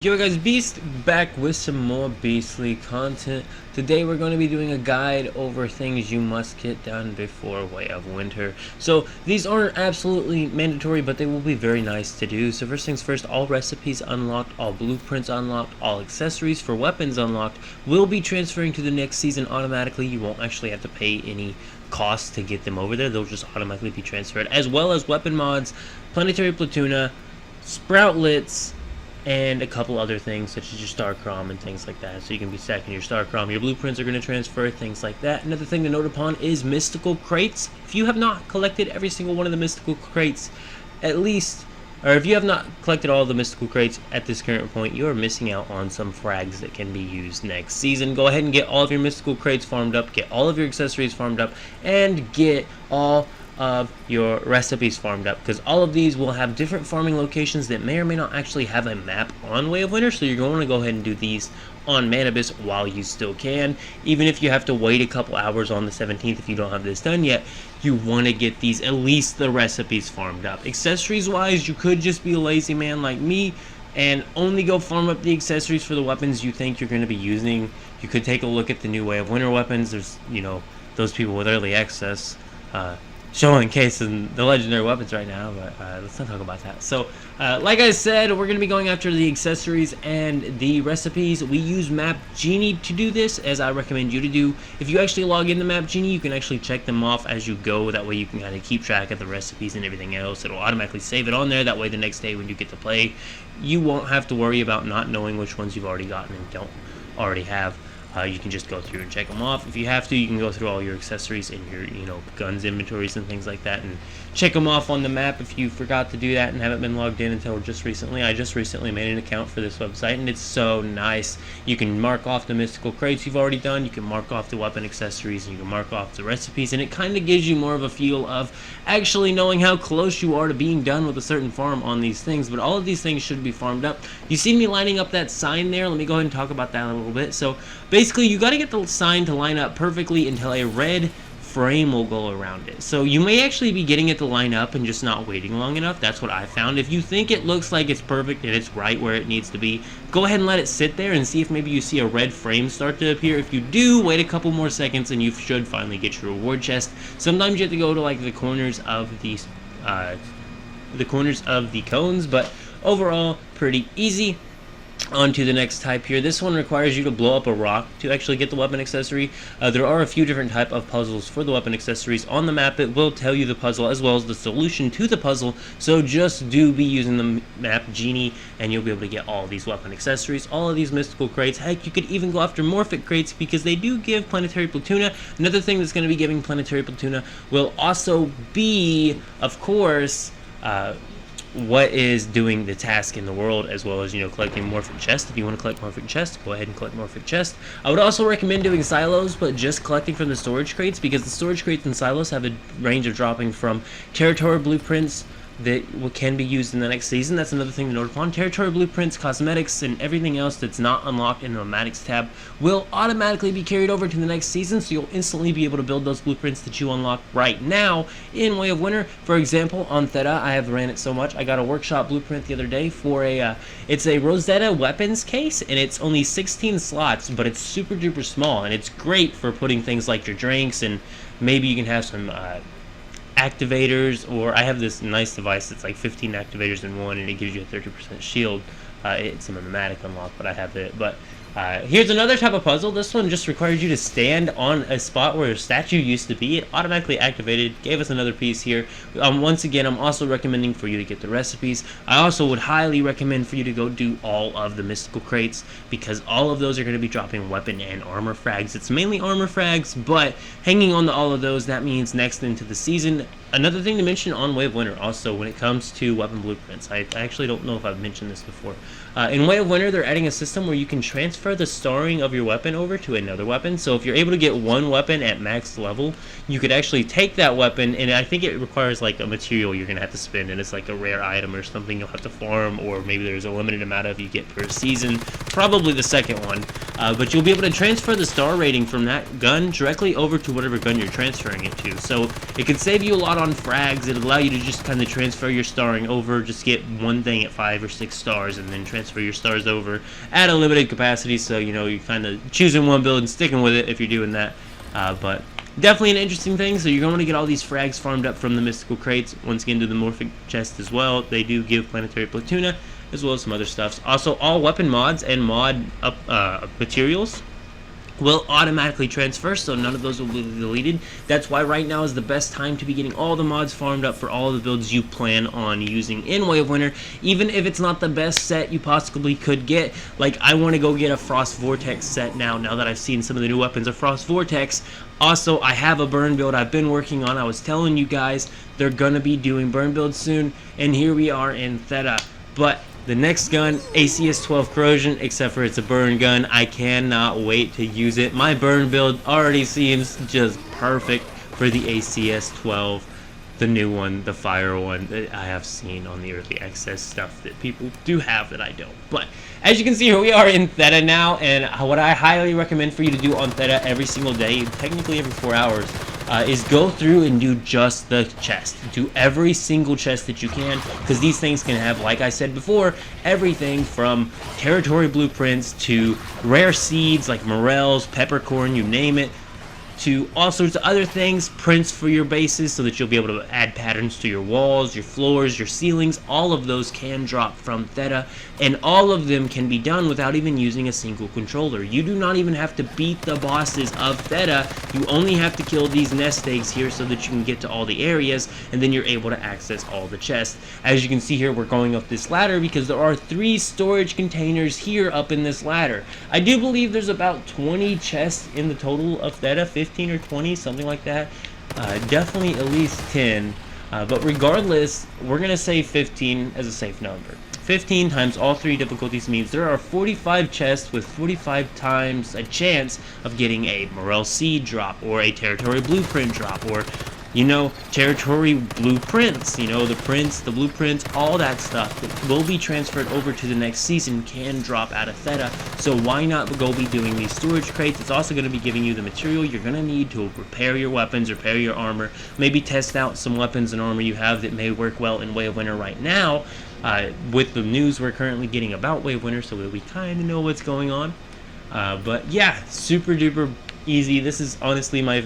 Yo guys, Beast back with some more beastly content. Today we're going to be doing a guide over things you must get done before Way of Winter. So these aren't absolutely mandatory, but they will be very nice to do. So first things first, all recipes unlocked, all blueprints unlocked, all accessories for weapons unlocked will be transferring to the next season automatically. You won't actually have to pay any cost to get them over there. They'll just automatically be transferred, as well as weapon mods, planetary platoona, sproutlets, and a couple other things such as your star crom and things like that. So you can be stacking your star crom, your blueprints are going to transfer, things like that. Another thing to note upon is mystical crates. If you have not collected every single one of the mystical crates, at least, or if you have not collected all the mystical crates at this current point, you are missing out on some frags that can be used next season. Go ahead and get all of your mystical crates farmed up, get all of your accessories farmed up, and get all of your recipes farmed up, because all of these will have different farming locations that may or may not actually have a map on Way of Winter. So you're going to go ahead and do these on Manabus while you still can, even if you have to wait a couple hours on the 17th if you don't have this done yet. You want to get these, at least the recipes, farmed up. Accessories wise, you could just be a lazy man like me and only go farm up the accessories for the weapons you think you're going to be using. You could take a look at the new Way of Winter weapons. There's, those people with early access showing case in the legendary weapons right now, but let's not talk about that. So like I said, we're going to be going after the accessories and the recipes. We use Map Genie to do this, as I recommend you to do. If you actually log into Map Genie, you can actually check them off as you go. That way you can kind of keep track of the recipes and everything else. It'll automatically save it on there. That way the next day when you get to play, you won't have to worry about not knowing which ones you've already gotten and don't already have. You can just go through and check them off. If you have to, you can go through all your accessories and your, guns inventories and things like that and check them off on the map if you forgot to do that and haven't been logged in until just recently. I just recently made an account for this website, and it's so nice. You can mark off the mystical crates you've already done, you can mark off the weapon accessories, and you can mark off the recipes, and it kind of gives you more of a feel of actually knowing how close you are to being done with a certain farm on these things. But all of these things should be farmed up. You see me lining up that sign there? Let me go ahead and talk about that a little bit. So basically, you got to get the sign to line up perfectly until a red frame will go around it. So you may actually be getting it to line up and just not waiting long enough. That's what I found. If you think it looks like it's perfect and it's right where it needs to be, go ahead and let it sit there and see if maybe you see a red frame start to appear. If you do, wait a couple more seconds and you should finally get your reward chest. Sometimes you have to go to like the corners of the cones, but overall pretty easy. On to the next type here. This one requires you to blow up a rock to actually get the weapon accessory. There are a few different type of puzzles for the weapon accessories on the map. It will tell you the puzzle as well as the solution to the puzzle, so just do be using the Map Genie and you'll be able to get all these weapon accessories, all of these mystical crates. Heck, you could even go after morphic crates because they do give planetary platoona. Another thing that's going to be giving planetary platoona will also be, of course, what is doing the task in the world, as well as collecting morphic chest. If you want to collect morphic chest, go ahead and collect morphic chest. I would also recommend doing silos, but just collecting from the storage crates, because the storage crates and silos have a range of dropping from territory blueprints that can be used in the next season. That's another thing to note upon. Territory blueprints, cosmetics, and everything else that's not unlocked in the nomadics tab will automatically be carried over to the next season, so you'll instantly be able to build those blueprints that you unlock right now in Way of Winter. For example, on Theta, I have ran it so much, I got a workshop blueprint the other day for it's a Rosetta weapons case, and it's only 16 slots, but it's super duper small, and it's great for putting things like your drinks, and maybe you can have some activators, or I have this nice device that's like 15 activators in one, and it gives you a 30% shield. It's a nomadic unlock, but I have it. But here's another type of puzzle. This one just requires you to stand on a spot where a statue used to be. It automatically activated, gave us another piece here. Once again, I'm also recommending for you to get the recipes. I also would highly recommend for you to go do all of the mystical crates, because all of those are going to be dropping weapon and armor frags. It's mainly armor frags, but hanging on to all of those, that means next into the season. Another thing to mention on Way of Winter also, when it comes to weapon blueprints, I actually don't know if I've mentioned this before. In Way of Winter, they're adding a system where you can transfer the starring of your weapon over to another weapon. So if you're able to get one weapon at max level, you could actually take that weapon, and I think it requires like a material you're going to have to spend, and it's like a rare item or something you'll have to farm, or maybe there's a limited amount of you get per season. probably the second one. But you'll be able to transfer the star rating from that gun directly over to whatever gun you're transferring it to. So it could save you a lot on frags. It'll allow you to just kind of transfer your starring over, just get one thing at 5 or 6 stars, and then transfer your stars over at a limited capacity. So, you know, you're kind of choosing one build and sticking with it if you're doing that. But definitely an interesting thing. So you're going to get all these frags farmed up from the mystical crates. Once again, to the morphic chest as well. They do give planetary platuna, as well as some other stuffs. Also, all weapon mods and mod materials will automatically transfer, so none of those will be deleted. That's why right now is the best time to be getting all the mods farmed up for all the builds you plan on using in Way of Winter, even if it's not the best set you possibly could get. Like, I want to go get a Frost Vortex set now that I've seen some of the new weapons of Frost Vortex. Also, I have a burn build I've been working on. I was telling you guys they're gonna be doing burn builds soon, and here we are in Theta. But the next gun, ACS-12 Corrosion, except for it's a burn gun. I cannot wait to use it. My burn build already seems just perfect for the ACS-12, the new one, the fire one that I have seen on the early access stuff that people do have that I don't. But as you can see, here we are in Theta now, and what I highly recommend for you to do on Theta every single day, technically every 4 hours, is go through and do just the chest. Do every single chest that you can, because these things can have, like I said before, everything from territory blueprints to rare seeds like morels, peppercorn, you name it, to all sorts of other things, prints for your bases so that you'll be able to add patterns to your walls, your floors, your ceilings. All of those can drop from Theta, and all of them can be done without even using a single controller. You do not even have to beat the bosses of Theta. You only have to kill these nest eggs here so that you can get to all the areas, and then you're able to access all the chests. As you can see here, we're going up this ladder because there are 3 storage containers here up in this ladder. I do believe there's about 20 chests in the total of Theta, 15 or 20, something like that. Definitely at least 10, but regardless, we're gonna say 15 as a safe number. 15 times all 3 difficulties means there are 45 chests with 45 times a chance of getting a morel seed drop, or a territory blueprint drop, or, you know, territory blueprints, you know, the prints, the blueprints, all that stuff that will be transferred over to the next season can drop out of Theta. So why not go be doing these storage crates? It's also going to be giving you the material you're going to need to repair your weapons, repair your armor, maybe test out some weapons and armor you have that may work well in Way of Winter right now, with the news we're currently getting about Way of Winter, so that we kind of know what's going on. But yeah, super duper easy. This is honestly my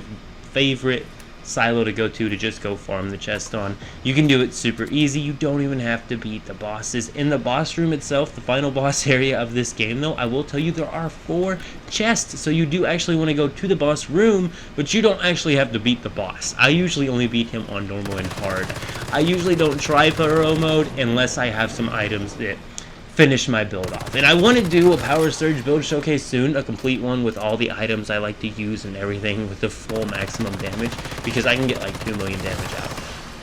favorite silo to go to just go farm the chest on. You can do it super easy. You don't even have to beat the bosses. In the boss room itself, the final boss area of this game though, I will tell you there are 4 chests, so you do actually want to go to the boss room, but you don't actually have to beat the boss. I usually only beat him on normal and hard. I usually don't try pro mode unless I have some items that finish my build off. And I want to do a power surge build showcase soon, a complete one with all the items I like to use and everything with the full maximum damage, because I can get like 2 million damage out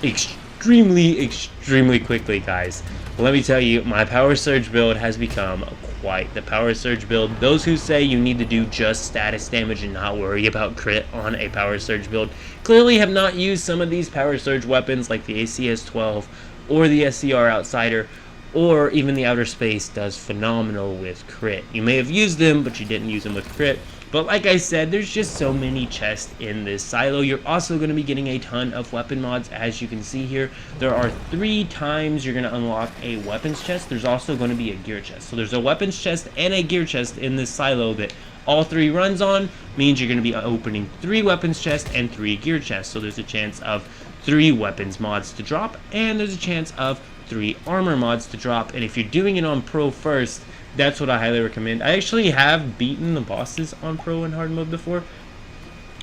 extremely quickly, guys. Let me tell you, my power surge build has become quite the power surge build. Those who say you need to do just status damage and not worry about crit on a power surge build clearly have not used some of these power surge weapons like the ACS-12 or the SCR Outsider, or even the Outer Space does phenomenal with crit. You may have used them, but you didn't use them with crit. But like I said, there's just so many chests in this silo. You're also going to be getting a ton of weapon mods, as you can see here. There are 3 times you're going to unlock a weapons chest. There's also going to be a gear chest. So there's a weapons chest and a gear chest in this silo that all 3 runs on, means you're going to be opening 3 weapons chests and 3 gear chests. So there's a chance of 3 weapons mods to drop, and there's a chance of 3 armor mods to drop. And if you're doing it on pro first, that's what I highly recommend. I actually have beaten the bosses on pro and hard mode before,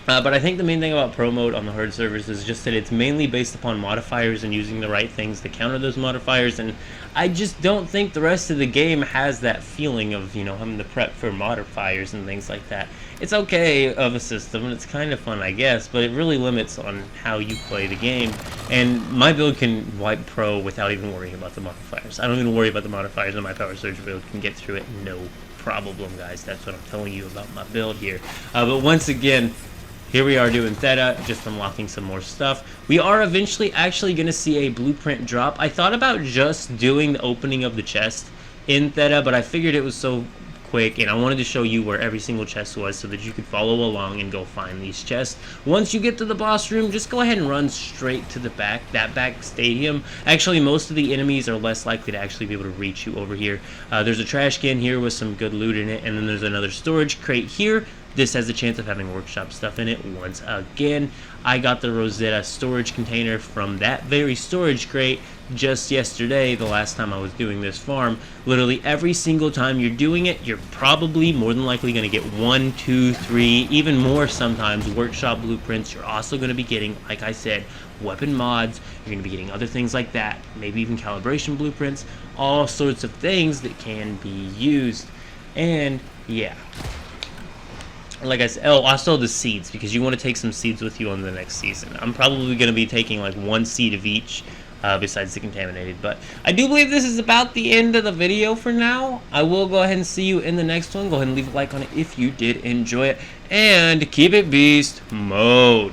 but I think the main thing about pro mode on the hard servers is just that it's mainly based upon modifiers and using the right things to counter those modifiers, and I just don't think the rest of the game has that feeling of, you know, having to prep for modifiers and things like that. It's okay of a system, and it's kind of fun, I guess, but it really limits on how you play the game, and my build can wipe pro without even worrying about the modifiers. I don't even worry about the modifiers, and my power surge build can get through it no problem, guys. That's what I'm telling you about my build here. But once again, here we are doing Theta, just unlocking some more stuff. We are eventually actually going to see a blueprint drop. I thought about just doing the opening of the chest in Theta, but I figured it was so quick, and I wanted to show you where every single chest was so that you could follow along and go find these chests. Once you get to the boss room, just go ahead and run straight to the back, that back stadium. Actually, most of the enemies are less likely to actually be able to reach you over here. There's a trash can here with some good loot in it, and then there's another storage crate here. This has a chance of having workshop stuff in it. Once again, I got the Rosetta storage container from that very storage crate just yesterday, the last time I was doing this farm. Literally every single time you're doing it, you're probably more than likely going to get 1, 2, 3, even more sometimes workshop blueprints. You're also going to be getting, like I said, weapon mods. You're going to be getting other things like that, maybe even calibration blueprints, all sorts of things that can be used. And yeah, like I said, also the seeds, because you want to take some seeds with you on the next season. I'm probably going to be taking like 1 seed of each, besides the contaminated. But I do believe this is about the end of the video for now. I will go ahead and see you in the next one. Go ahead and leave a like on it if you did enjoy it, and keep it beast mode.